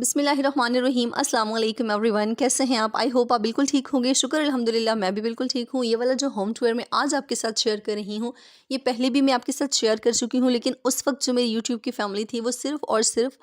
बिस्मिल्लाहिर्रहमानिर्रहीम। अस्सलाम वालेकुम एवरीवन, कैसे हैं आप? आई होप आप बिल्कुल ठीक होंगे। शुक्र अल्हम्दुलिल्लाह, मैं भी बिल्कुल ठीक हूँ। ये वाला जो होम टूर मैं आज आपके साथ शेयर कर रही हूँ, ये पहले भी मैं आपके साथ शेयर कर चुकी हूँ, लेकिन उस वक्त जो मेरी यूट्यूब की फैमिली थी वो सिर्फ़ और सिर्फ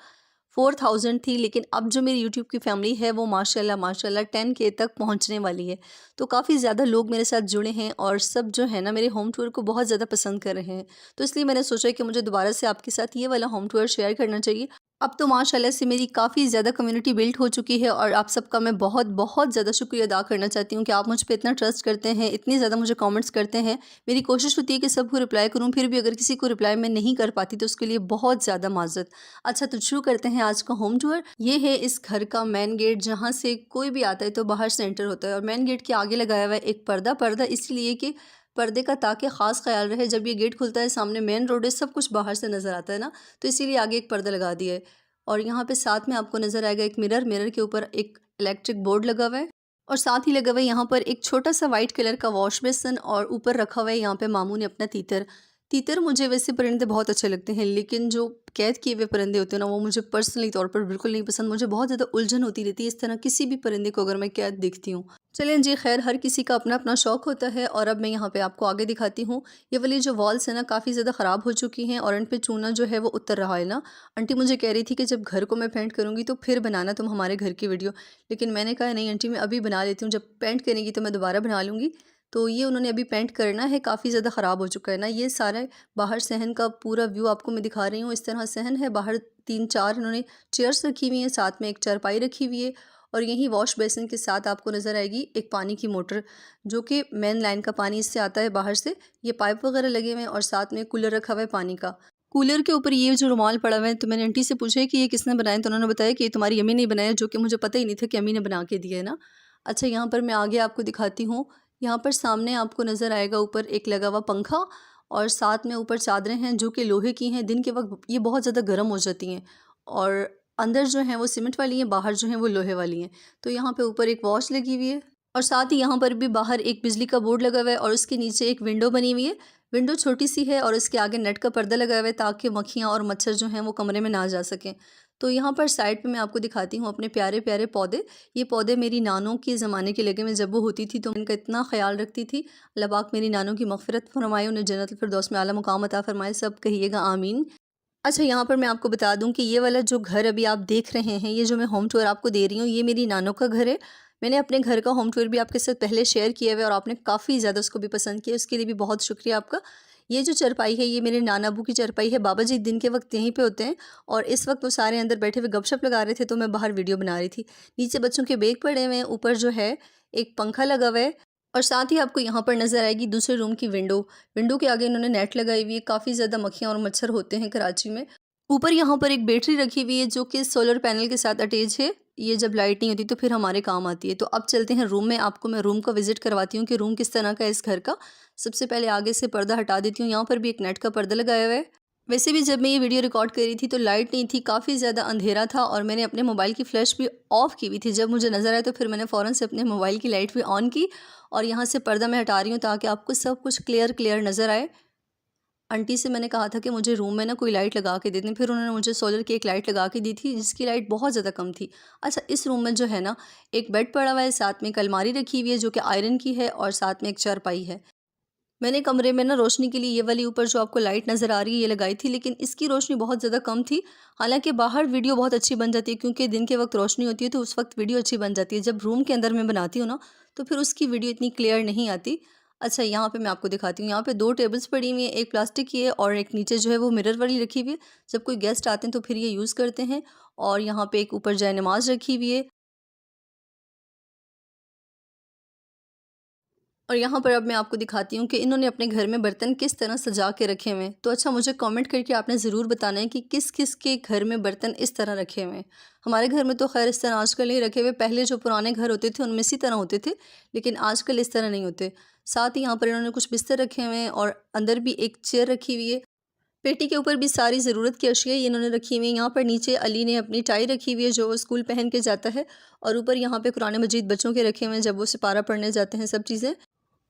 4000 थी। लेकिन अब जो मेरी यूट्यूब की फैमिली है वो माशाल्लाह माशाल्लाह 10K तक पहुंचने वाली है। तो काफ़ी ज़्यादा लोग मेरे साथ जुड़े हैं और सब जो है ना मेरे होम टूर को बहुत ज़्यादा पसंद कर रहे हैं। तो इसलिए मैंने सोचा कि मुझे दोबारा से आपके साथ ये वाला होम टूर शेयर करना चाहिए। अब तो माशाल्लाह से मेरी काफ़ी ज़्यादा कम्युनिटी बिल्ड हो चुकी है और आप सबका मैं बहुत बहुत ज़्यादा शुक्रिया अदा करना चाहती हूँ कि आप मुझ पे इतना ट्रस्ट करते हैं, इतनी ज़्यादा मुझे कमेंट्स करते हैं। मेरी कोशिश होती है कि सबको रिप्लाई करूँ, फिर भी अगर किसी को रिप्लाई मैं नहीं कर पाती तो उसके लिए बहुत ज़्यादा माज़रत। अच्छा, तो शुरू करते हैं आज का होम टूर। ये है इस घर का मेन गेट, जहाँ से कोई भी आता है तो बाहर से एंटर होता है। और मेन गेट के आगे लगाया हुआ है एक पर्दा इसलिए कि पर्दे का ताकि ख़ास ख्याल रहे, जब ये गेट खुलता है सामने मेन रोड है, सब कुछ बाहर से नज़र आता है ना, तो इसीलिए आगे एक पर्दा लगा दिया है। और यहाँ पे साथ में आपको नज़र आएगा एक मिरर के ऊपर एक इलेक्ट्रिक बोर्ड लगा हुआ है और साथ ही लगा हुआ है यहाँ पर एक छोटा सा वाइट कलर का वॉश बेसिन और ऊपर रखा हुआ है यहाँ पे मामू ने अपना तीतर। तीतर मुझे वैसे परिंदे बहुत अच्छे लगते हैं, लेकिन जो कैद किए हुए परिंदे होते हैं ना, वो मुझे पर्सनली तौर पर बिल्कुल नहीं पसंद। मुझे बहुत ज़्यादा उलझन होती रहती है इस तरह किसी भी परिंदे को अगर मैं कैद दिखती हूँ। चलें जी, खैर हर किसी का अपना अपना शौक़ होता है। और अब मैं यहाँ पे आपको आगे दिखाती हूँ। ये वाली जो वॉल्स है ना काफ़ी ज़्यादा ख़राब हो चुकी हैं और इन पे चूना जो है वो उतर रहा है ना। आंटी मुझे कह रही थी कि जब घर को मैं पेंट करूँगी तो फिर बनाना तुम हमारे घर की वीडियो, लेकिन मैंने कहा नहीं आंटी, मैं अभी बना लेती हूँ, जब पेंट करेंगी तो मैं दोबारा बना लूँगी। तो ये उन्होंने अभी पेंट करना है, काफ़ी ज़्यादा ख़राब हो चुका है ना। ये सारा बाहर सहन का पूरा व्यू आपको मैं दिखा रही हूँ। इस तरह सहन है, बाहर 3-4 इन्होंने चेयर्स रखी हुई हैं, साथ में एक चारपाई रखी हुई है और यहीं वॉश बेसिन के साथ आपको नज़र आएगी एक पानी की मोटर, जो कि मेन लाइन का पानी इससे आता है बाहर से। ये पाइप वगैरह लगे हुए हैं और साथ में कूलर रखा हुआ है पानी का। कूलर के ऊपर ये जो रुमाल पड़ा हुआ है, तो मैंने आंटी से पूछा है कि ये किसने बनाया, तो उन्होंने बताया कि ये तुम्हारी अम्मी ने बनाया, जो कि मुझे पता ही नहीं था कि अम्मी ने बना के दिया है ना। अच्छा, यहाँ पर मैं आगे आपको दिखाती हूँ। यहाँ पर सामने आपको नज़र आएगा ऊपर एक लगा हुआ पंखा और साथ में ऊपर चादरें हैं जो कि लोहे की हैं। दिन के वक्त ये बहुत ज़्यादा गर्म हो जाती हैं और अंदर जो हैं वो सीमेंट वाली हैं, बाहर जो हैं वो लोहे वाली हैं। तो यहाँ पे ऊपर एक वॉच लगी हुई है और साथ ही यहाँ पर भी बाहर एक बिजली का बोर्ड लगा हुआ है और उसके नीचे एक विंडो बनी हुई है। विंडो छोटी सी है और इसके आगे नेट का पर्दा लगा हुआ है ताकि मक्खियाँ और मच्छर जो हैं वो कमरे में ना जा सकें। तो यहाँ पर साइड पे मैं आपको दिखाती हूँ अपने प्यारे प्यारे पौधे। ये पौधे मेरी नानों के ज़माने के लगे हुए, जब वो होती थी तो इनका इतना ख्याल रखती थी। अल्लाह पाक मेरी नानों की मग़फ़िरत फरमाए, उन्हें जन्नतुल फ़िरदौस में आला मुक़ाम अता फ़रमाए, सब कहिएगा आमीन। अच्छा, यहाँ पर मैं आपको बता दूँ कि ये वाला जो घर अभी आप देख रहे हैं, ये जो मैं होम टूर आपको दे रही हूँ, ये मेरी नानों का घर है। मैंने अपने घर का होम टूर भी आपके साथ पहले शेयर किया हुआ है और आपने काफ़ी ज़्यादा उसको भी पसंद किया, उसके लिए भी बहुत शुक्रिया आपका। ये जो चारपाई है ये मेरे नाना अबू की चारपाई है। बाबा जी दिन के वक्त यहीं पे होते हैं और इस वक्त वो सारे अंदर बैठे हुए गपशप लगा रहे थे, तो मैं बाहर वीडियो बना रही थी। नीचे बच्चों के बैग पड़े हुए हैं, ऊपर जो है एक पंखा लगा हुआ है और साथ ही आपको यहाँ पर नज़र आएगी दूसरे रूम की विंडो। विंडो के आगे इन्होंने नेट लगाई हुई है। काफ़ी ज़्यादा मक्खियाँ और मच्छर होते हैं कराची में। ऊपर यहाँ पर एक बैटरी रखी हुई है जो कि सोलर पैनल के साथ अटैच है। ये जब लाइट नहीं होती तो फिर हमारे काम आती है। तो अब चलते हैं रूम में, आपको मैं रूम का विज़िट करवाती हूँ कि रूम किस तरह का है इस घर का। सबसे पहले आगे से पर्दा हटा देती हूँ। यहाँ पर भी एक नेट का पर्दा लगाया हुआ है। वैसे भी जब मैं ये वीडियो रिकॉर्ड कर रही थी तो लाइट नहीं थी, काफ़ी ज़्यादा अंधेरा था और मैंने अपने मोबाइल की फ्लैश भी ऑफ़ की हुई थी। जब मुझे नज़र आया तो फिर मैंने फ़ौरन से अपने मोबाइल की लाइट भी ऑन की और यहाँ से पर्दा मैं हटा रही हूँ ताकि आपको सब कुछ क्लियर नज़र आए। आंटी से मैंने कहा था कि मुझे रूम में ना कोई लाइट लगा के दे दें, फिर उन्होंने मुझे सोलर की एक लाइट लगा के दी थी जिसकी लाइट बहुत ज़्यादा कम थी। अच्छा, इस रूम में जो है ना एक बेड पड़ा हुआ है, साथ में एक अलमारी रखी हुई है जो कि आयरन की है और साथ में एक चारपाई है। मैंने कमरे में ना रोशनी के लिए ये वाली ऊपर जो आपको लाइट नज़र आ रही है ये लगाई थी, लेकिन इसकी रोशनी बहुत ज़्यादा कम थी। हालांकि बाहर वीडियो बहुत अच्छी बन जाती है क्योंकि दिन के वक्त रोशनी होती है तो उस वक्त वीडियो अच्छी बन जाती है। जब रूम के अंदर मैं बनाती हूँ ना तो फिर उसकी वीडियो इतनी क्लियर नहीं आती। अच्छा, यहाँ पे मैं आपको दिखाती हूँ। यहाँ पे 2 टेबल्स पड़ी हुई हैं, एक प्लास्टिक की है और एक नीचे जो है वो मिरर वाली रखी हुई है। जब कोई गेस्ट आते हैं तो फिर ये यूज़ करते हैं। और यहाँ पे एक ऊपर जाए नमाज रखी हुई है। और यहाँ पर अब मैं आपको दिखाती हूँ कि इन्होंने अपने घर में बर्तन किस तरह सजा के रखे हुए हैं। तो अच्छा, मुझे कमेंट करके आपने ज़रूर बताना है कि किस किस के घर में बर्तन इस तरह रखे हुए हैं। हमारे घर में तो खैर इस तरह आजकल नहीं रखे हुए, पहले जो पुराने घर होते थे उनमें इसी तरह होते थे, लेकिन आजकल इस तरह नहीं होते। साथ ही यहाँ पर इन्होंने कुछ बिस्तर रखे हुए हैं और अंदर भी एक चेयर रखी हुई है। पेटी के ऊपर भी सारी ज़रूरत की अशिया ये इन्होंने रखी हुई है। यहाँ पर नीचे अली ने अपनी टाई रखी हुई है जो वो स्कूल पहन के जाता है और ऊपर यहाँ पे कुरान मजीद बच्चों के रखे हुए हैं जब वो सिपारा पढ़ने जाते हैं, सब चीज़ें।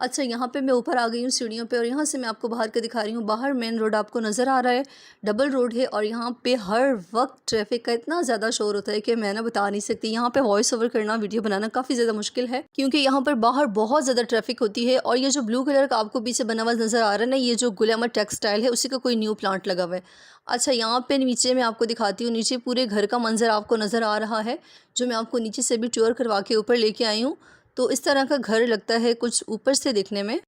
अच्छा, यहाँ पे मैं ऊपर आ गई हूँ सीढ़ियों पे और यहाँ से मैं आपको बाहर का दिखा रही हूँ। बाहर मेन रोड आपको नज़र आ रहा है, डबल रोड है और यहाँ पे हर वक्त ट्रैफिक का इतना ज़्यादा शोर होता है कि मैं ना बता नहीं सकती। यहाँ पे वॉइस ओवर करना, वीडियो बनाना काफ़ी ज़्यादा मुश्किल है क्योंकि यहाँ पर बाहर बहुत ज़्यादा ट्रैफिक होती है। और ये जो ब्लू कलर का आपको पीछे बना हुआ नज़र आ रहा है ना, ये जो गुल अहमद टेक्सटाइल है, उसी का कोई न्यू प्लांट लगा हुआ है। अच्छा, यहाँ पे नीचे मैं आपको दिखाती हूँ, नीचे पूरे घर का मंजर आपको नज़र आ रहा है, जो मैं आपको नीचे से भी टूर करवा के ऊपर लेके आई हूँ। तो इस तरह का घर लगता है कुछ ऊपर से देखने में।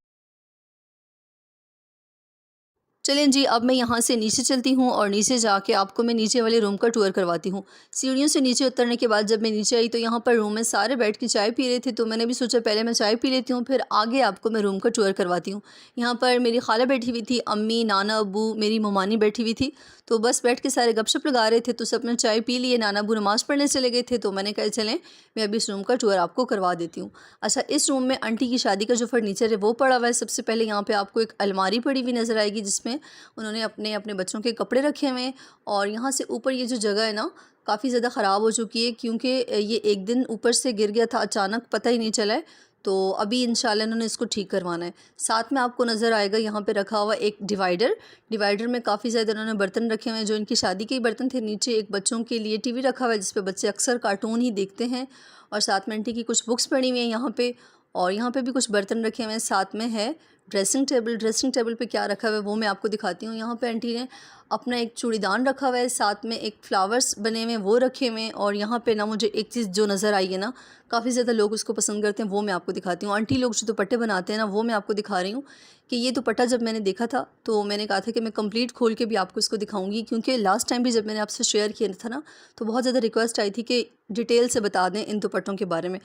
चलें जी, अब मैं यहाँ से नीचे चलती हूँ और नीचे जाके आपको मैं नीचे वाले रूम का टूर करवाती हूँ। सीढ़ियों से नीचे उतरने के बाद जब मैं नीचे आई तो यहाँ पर रूम में सारे बैठ के चाय पी रहे थे, तो मैंने भी सोचा पहले मैं चाय पी लेती हूँ, फिर आगे आपको मैं रूम का टूर करवाती हूँ। यहाँ पर मेरी खाला बैठी हुई थी, अम्मी, नाना, अब्बू, मेरी ममानी बैठी हुई थी, तो बस बैठ के सारे गपशप लगा रहे थे। तो सबने चाय पी लिए, नाना अब्बू नमाज़ पढ़ने चले गए थे, तो मैंने कहा चलें मैं अभी इस रूम का टूर आपको करवा देती हूँ। अच्छा, इस रूम में आंटी की शादी का जो फर्नीचर है वो पड़ा हुआ है। सबसे पहले यहाँ पे आपको एक अलमारी पड़ी हुई नज़र आएगी जिसमें उन्होंने अपने अपने बच्चों के कपड़े रखे हुए हैं। और यहाँ से ऊपर ये जो जगह है ना, काफ़ी ज़्यादा ख़राब हो चुकी है क्योंकि ये एक दिन ऊपर से गिर गया था अचानक, पता ही नहीं चला है। तो अभी इंशाल्लाह इन्होंने इसको ठीक करवाना है। साथ में आपको नज़र आएगा यहाँ पे रखा हुआ एक डिवाइडर में काफ़ी ज़्यादा इन्होंने बर्तन रखे हुए हैं जो इनकी शादी के ही बर्तन थे। नीचे एक बच्चों के लिए टीवी रखा हुआ है जिस पे बच्चे अक्सर कार्टून ही देखते हैं। और साथ में आंटी की कुछ बुक्स पड़ी हुई हैं यहाँ पे, और यहाँ पे भी कुछ बर्तन रखे हुए हैं। साथ में है ड्रेसिंग टेबल पे क्या रखा हुआ है वो मैं आपको दिखाती हूँ। यहाँ पे आंटी ने अपना एक चूड़ीदान रखा हुआ है, साथ में एक फ्लावर्स बने हुए हैं वो रखे हुए हैं। और यहाँ पे ना मुझे एक चीज़ जो नज़र आई है ना, काफ़ी ज़्यादा लोग उसको पसंद करते हैं, वो मैं आपको दिखाती हूँ। आंटी लोग जो दुपट्टे बनाते हैं ना, वो मैं आपको दिखा रही हूँ कि ये दुपट्टा जब मैंने देखा था तो मैंने कहा था कि मैं कंप्लीट खोल के भी आपको इसको दिखाऊंगी, क्योंकि लास्ट टाइम भी जब मैंने आपसे शेयर किया था ना तो बहुत ज़्यादा रिक्वेस्ट आई थी कि डिटेल से बता दें इन दुपट्टों के बारे में।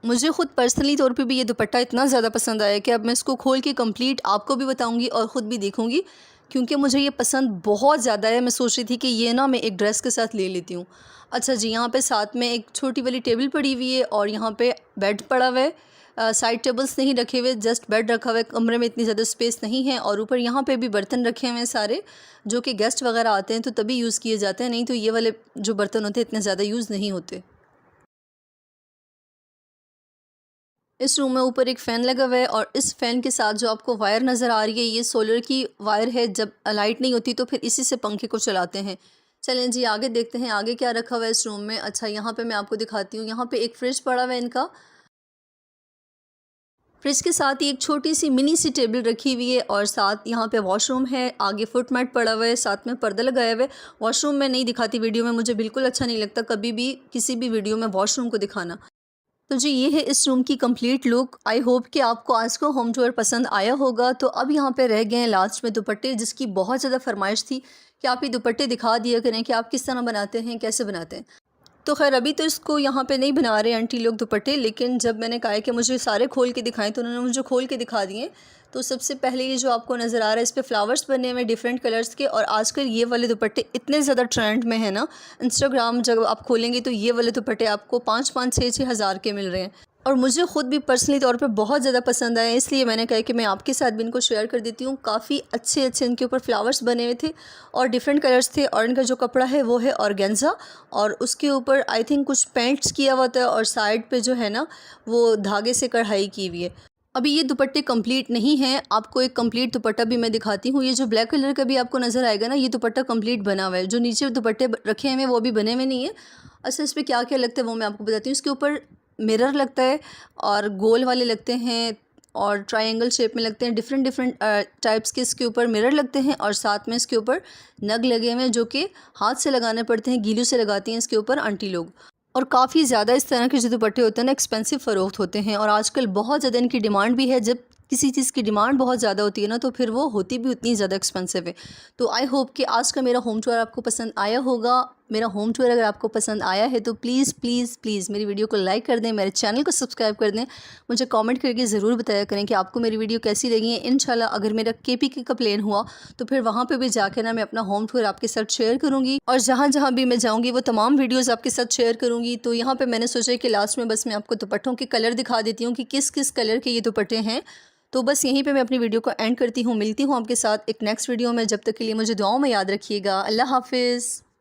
मुझे ख़ुद पर्सनली तौर पे भी ये दुपट्टा इतना ज़्यादा पसंद आया कि अब मैं इसको खोल के कंप्लीट आपको भी बताऊंगी और ख़ुद भी देखूंगी, क्योंकि मुझे ये पसंद बहुत ज़्यादा है। मैं सोच रही थी कि ये ना मैं एक ड्रेस के साथ ले लेती हूँ। अच्छा जी, यहाँ पे साथ में एक छोटी वाली टेबल पड़ी हुई है और यहाँ पे बेड पड़ा हुआ है। साइड टेबल्स नहीं रखे हुए, जस्ट बेड रखा हुआ है। कमरे में इतनी ज़्यादा स्पेस नहीं है। और ऊपर यहाँ पे भी बर्तन रखे हुए हैं सारे, जो कि गेस्ट वगैरह आते हैं तो तभी यूज़ किए जाते हैं, नहीं तो ये वाले जो बर्तन होते हैं इतने ज़्यादा यूज़ नहीं होते। इस रूम में ऊपर एक फ़ैन लगा हुआ है और इस फ़ैन के साथ जो आपको वायर नज़र आ रही है ये सोलर की वायर है। जब लाइट नहीं होती तो फिर इसी से पंखे को चलाते हैं। चलें जी, आगे देखते हैं आगे क्या रखा हुआ है इस रूम में। अच्छा, यहाँ पे मैं आपको दिखाती हूँ। यहाँ पे एक फ्रिज पड़ा हुआ है इनका। फ्रिज के साथ ही एक छोटी सी मिनी सी टेबल रखी हुई है और साथ यहाँ पे वॉशरूम है। आगे फुट मैट पड़ा हुआ है, साथ में पर्दा लगाया हुआ है। वॉशरूम में नहीं दिखाती वीडियो में, मुझे बिल्कुल अच्छा नहीं लगता कभी भी किसी भी वीडियो में वॉशरूम को दिखाना। तो जी, ये है इस रूम की कंप्लीट लुक। आई होप कि आपको आज का होम टूर पसंद आया होगा। तो अब यहाँ पे रह गए हैं लास्ट में दुपट्टे, जिसकी बहुत ज़्यादा फरमाइश थी कि आप ये दुपट्टे दिखा दिया करें कि आप किस तरह बनाते हैं, कैसे बनाते हैं। तो खैर अभी तो इसको यहाँ पे नहीं बना रहे आंटी लोग दुपट्टे, लेकिन जब मैंने कहा है कि मुझे सारे खोल के दिखाएं तो उन्होंने मुझे खोल के दिखा दिए। तो सबसे पहले ये जो आपको नज़र आ रहा है इस पे फ्लावर्स बने हुए डिफरेंट कलर्स के। और आजकल ये वाले दुपट्टे इतने ज़्यादा ट्रेंड में है ना, इंस्टाग्राम जब आप खोलेंगे तो ये वाले दुपट्टे आपको 5-5, 6-6 हज़ार के मिल रहे हैं। और मुझे ख़ुद भी पर्सनली तौर पे बहुत ज़्यादा पसंद आए, इसलिए मैंने कहा कि मैं आपके साथ भी इनको शेयर कर देती हूँ। काफ़ी अच्छे अच्छे इनके ऊपर फ्लावर्स बने हुए थे और डिफरेंट कलर्स थे। और इनका जो कपड़ा है वो है ऑर्गेन्जा और उसके ऊपर आई थिंक कुछ पेंट्स किया हुआ था और साइड पे जो है ना वो धागे से कढ़ाई की हुई है। अभी ये दुपट्टे कंप्लीट नहीं हैं, आपको एक कंप्लीट दुपट्टा भी मैं दिखाती हूँ। ये जो ब्लैक कलर का भी आपको नज़र आएगा ना, ये दुपट्टा कंप्लीट बना हुआ है। जो नीचे दुपट्टे रखे हैं वो अभी बने हुए नहीं है। अच्छा, इस पर क्या क्या लगता है वो मैं आपको बताती हूँ। इसके ऊपर मिरर लगता है और गोल वाले लगते हैं और ट्रायंगल शेप में लगते हैं। डिफरेंट टाइप्स के इसके ऊपर मिरर लगते हैं और साथ में इसके ऊपर नग लगे हुए हैं जो कि हाथ से लगाने पड़ते हैं, गीलू से लगाती हैं इसके ऊपर आंटी लोग। और काफ़ी ज़्यादा इस तरह के जो दुपट्टे होते हैं ना एक्सपेंसिव फ़रोख्त होते हैं और आजकल बहुत ज़्यादा इनकी डिमांड भी है। जब किसी चीज़ की डिमांड बहुत ज़्यादा होती है ना तो फिर वो होती भी उतनी ज़्यादा एक्सपेंसिव है। तो आई होप कि आज का मेरा होम टूर आपको पसंद आया होगा। मेरा होम टूर अगर आपको पसंद आया है तो प्लीज़ प्लीज़ प्लीज़ मेरी वीडियो को लाइक कर दें, मेरे चैनल को सब्सक्राइब कर दें। मुझे कमेंट करके ज़रूर बताया करें कि आपको मेरी वीडियो कैसी लगी है। इंशाल्लाह अगर मेरा KPK का प्लान हुआ तो फिर वहाँ पे भी जाकर ना मैं अपना होम टूर आपके साथ शेयर करूँगी और जहाँ जहाँ भी मैं जाऊँगी वो तमाम वीडियोज़ आपके साथ शेयर करूँगी। तो यहाँ पर मैंने सोचा कि लास्ट में बस मैं आपको दुपट्टों के कलर दिखा देती हूँ कि किस किस कलर के ये दुपट्टे हैं। तो बस यहीं पे मैं अपनी वीडियो को एंड करती हूँ। मिलती हूँ आपके साथ एक नेक्स्ट वीडियो में। जब तक के लिए मुझे दुआओं में याद रखिएगा। अल्लाह हाफ़िज़।